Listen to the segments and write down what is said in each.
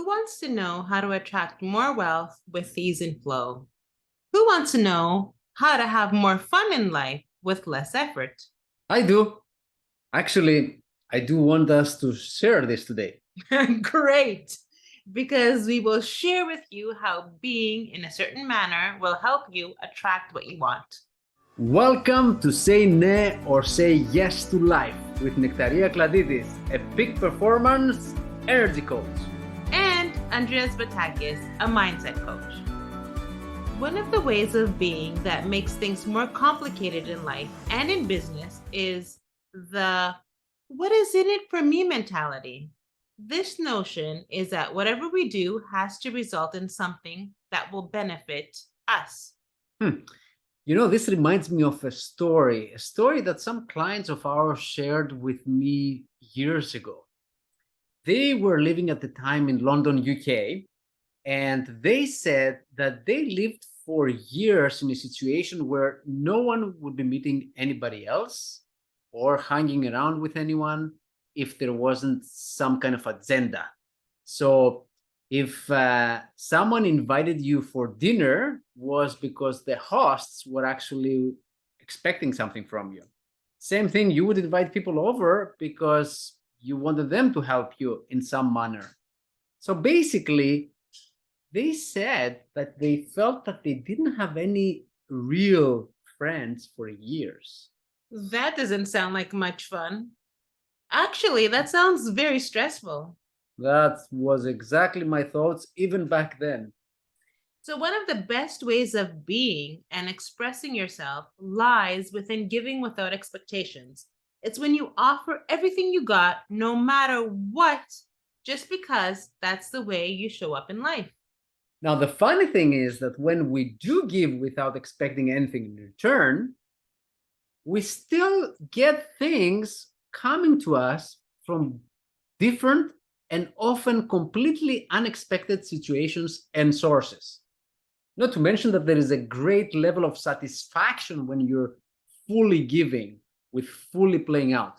Who wants to know how to attract more wealth with ease and flow? Who wants to know how to have more fun in life with less effort? I do. Actually, I do want us to share this today. Great! Because we will share with you how being in a certain manner will help you attract what you want. Welcome to Say Ne or Say Yes to Life with Nectaria Kladidis, a peak performance energy coach. And Andreas Batakis, a mindset coach. One of the ways of being that makes things more complicated in life and in business is the what is in it for me mentality. This notion is that whatever we do has to result in something that will benefit us. This reminds me of a story that some clients of ours shared with me years ago. They were living at the time in London, UK, and they said that they lived for years in a situation where no one would be meeting anybody else or hanging around with anyone if there wasn't some kind of agenda. So if someone invited you for dinner was because the hosts were actually expecting something from you. Same thing, you would invite people over because you wanted them to help you in some manner. So basically, they said that they felt that they didn't have any real friends for years. That doesn't sound like much fun. Actually, that sounds very stressful. That was exactly my thoughts even back then. So, one of the best ways of being and expressing yourself lies within giving without expectations. It's when you offer everything you got, no matter what, just because that's the way you show up in life. Now, the funny thing is that when we do give without expecting anything in return, we still get things coming to us from different and often completely unexpected situations and sources. Not to mention that there is a great level of satisfaction when you're fully giving, with fully playing out.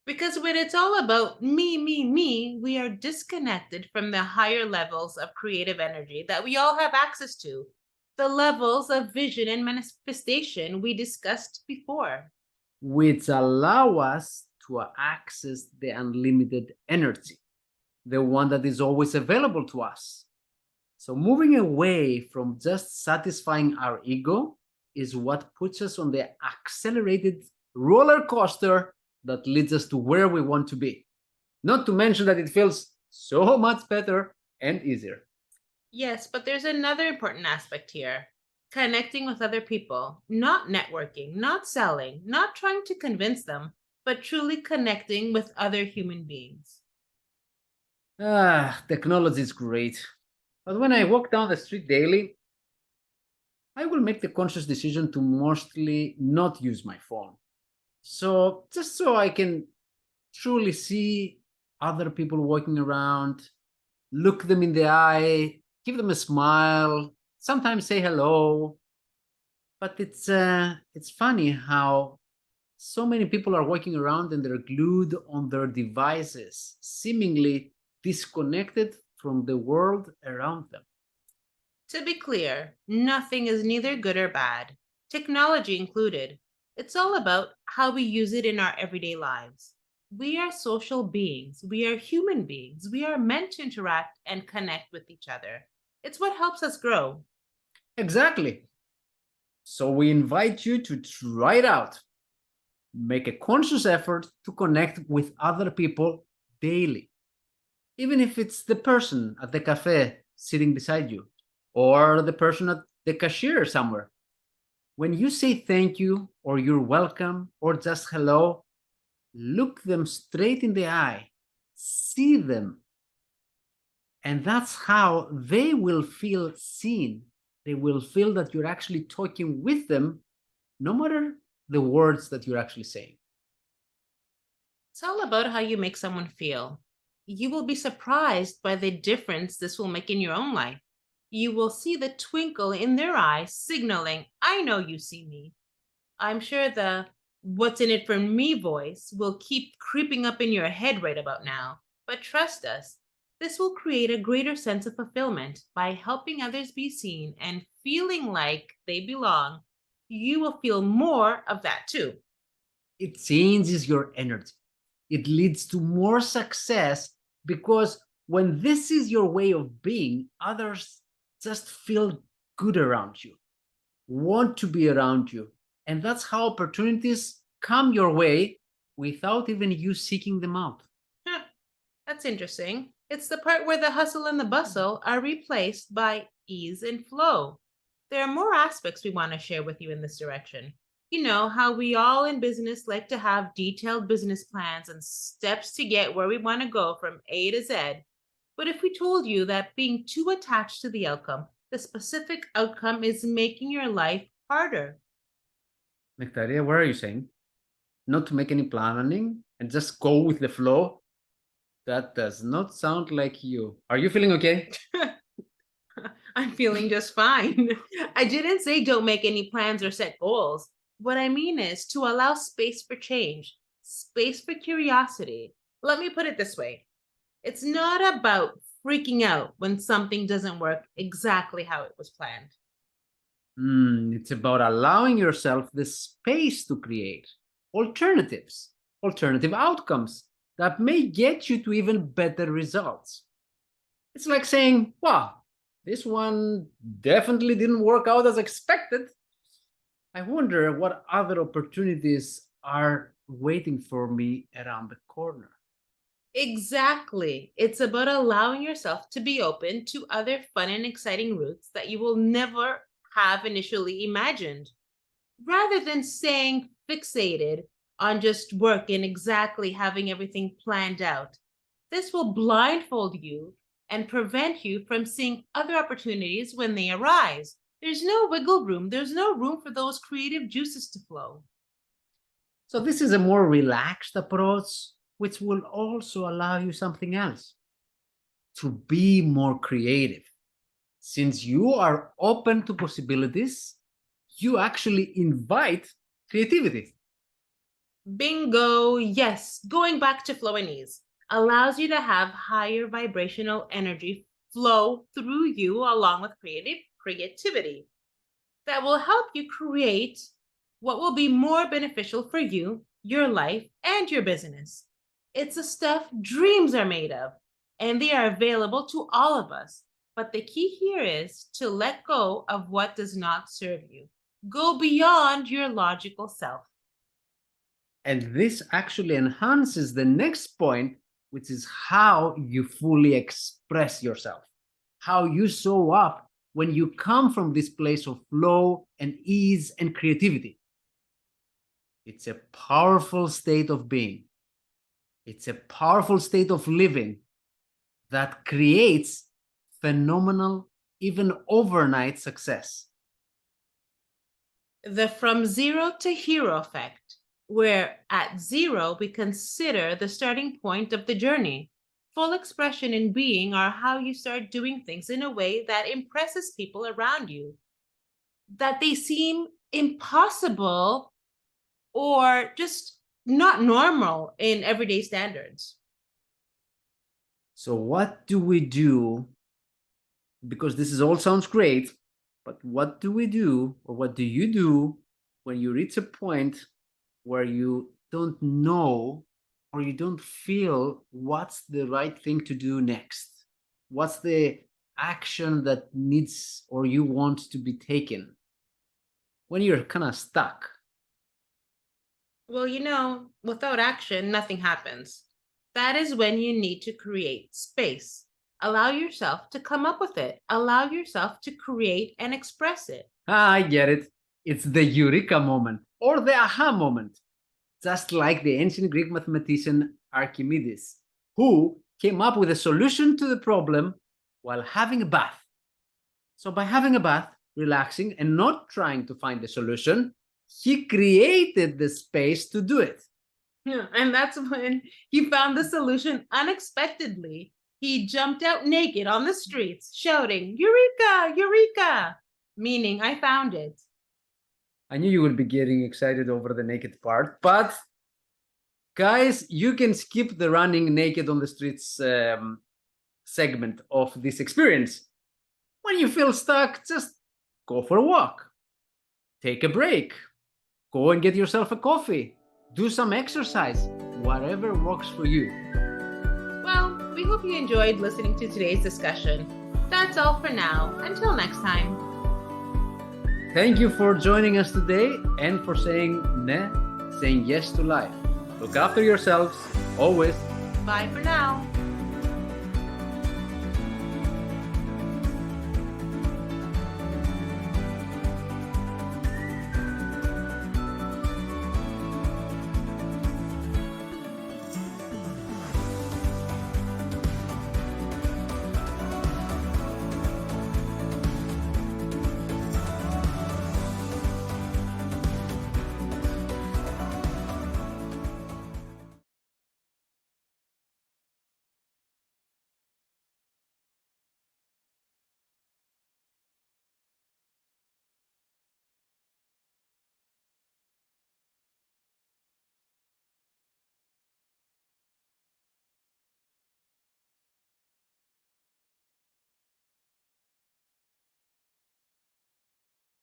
Because when it's all about me, we are disconnected from the higher levels of creative energy that we all have access to, the levels of vision and manifestation we discussed before. Which allow us to access the unlimited energy, the one that is always available to us. So moving away from just satisfying our ego is what puts us on the accelerated roller coaster that leads us to where we want to be. Not to mention that it feels so much better and easier. Yes, but there's another important aspect here: connecting with other people, not networking, not selling, not trying to convince them, but truly connecting with other human beings. Technology is great. But when I walk down the street daily, I will make the conscious decision to mostly not use my phone. So just so I can truly see other people walking around, look them in the eye, give them a smile, sometimes say hello. But it's funny how so many people are walking around and they're glued on their devices, seemingly disconnected from the world around them. To be clear, nothing is neither good or bad, technology included. It's all about how we use it in our everyday lives. We are social beings, we are human beings, we are meant to interact and connect with each other. It's what helps us grow. Exactly. So we invite you to try it out. Make a conscious effort to connect with other people daily, even if it's the person at the cafe sitting beside you or the person at the cashier somewhere. When you say thank you or you're welcome or just hello, look them straight in the eye, see them, and that's how they will feel seen. They will feel that you're actually talking with them, no matter the words that you're actually saying. It's all about how you make someone feel. You will be surprised by the difference this will make in your own life. You will see the twinkle in their eyes signaling, I know you see me. I'm sure the what's in it for me voice will keep creeping up in your head right about now. But trust us, This will create a greater sense of fulfillment by helping others be seen and feeling like they belong. You will feel more of that too. It changes your energy. It leads to more success because when this is your way of being, others just feel good around you, want to be around you. And that's how opportunities come your way without even you seeking them out. Huh, that's interesting. It's the part where the hustle and the bustle are replaced by ease and flow. There are more aspects we want to share with you in this direction. You know, how we all in business like to have detailed business plans and steps to get where we want to go from A to Z. But if we told you that being too attached to the outcome, the specific outcome is making your life harder. Nectaria, what are you saying? Not to make any planning and just go with the flow? That does not sound like you. Are you feeling okay? I'm feeling just fine. I didn't say don't make any plans or set goals. What I mean is to allow space for change, space for curiosity. Let me put it this way, it's not about freaking out when something doesn't work exactly how it was planned. It's about allowing yourself the space to create alternatives, alternative outcomes that may get you to even better results. It's like saying, wow, this one definitely didn't work out as expected. I wonder what other opportunities are waiting for me around the corner. Exactly. It's about allowing yourself to be open to other fun and exciting routes that you will never have initially imagined, rather than staying fixated on just work and exactly having everything planned out. This will blindfold you and prevent you from seeing other opportunities when they arise. There's no wiggle room, there's no room for those creative juices to flow. So, this is a more relaxed approach, which will also allow you something else to be more creative. Since you are open to possibilities, you actually invite creativity. Bingo, yes, going back to flow and ease allows you to have higher vibrational energy flow through you along with creativity that will help you create what will be more beneficial for you, your life, and your business. It's the stuff dreams are made of, and they are available to all of us. But the key here is to let go of what does not serve you. Go beyond your logical self. And this actually enhances the next point, which is how you fully express yourself, how you show up when you come from this place of flow and ease and creativity. It's a powerful state of being. It's a powerful state of living that creates phenomenal, even overnight success. The from zero to hero effect, where at zero we consider the starting point of the journey. Full expression and being are how you start doing things in a way that impresses people around you, that they seem impossible or just not normal in everyday standards. So, what do we do? Because this is all sounds great, but what do we do, or what do you do when you reach a point where you don't know or you don't feel what's the right thing to do next? What's the action that needs or you want to be taken? When you're kind of stuck. Well, without action, nothing happens. That is when you need to create space. Allow yourself to come up with it. Allow yourself to create and express it. Ah, I get it. It's the eureka moment or the aha moment, just like the ancient Greek mathematician Archimedes, who came up with a solution to the problem while having a bath. So, by having a bath, relaxing, and not trying to find the solution, he created the space to do it. Yeah, and that's when he found the solution unexpectedly. He jumped out naked on the streets, shouting, Eureka! Eureka! Meaning, I found it. I knew you would be getting excited over the naked part, but guys, you can skip the running naked on the streets segment of this experience. When you feel stuck, just go for a walk, take a break, go and get yourself a coffee, do some exercise, whatever works for you. Well, we hope you enjoyed listening to today's discussion. That's all for now. Until next time. Thank you for joining us today and for saying yes to life. Look after yourselves, always. Bye for now.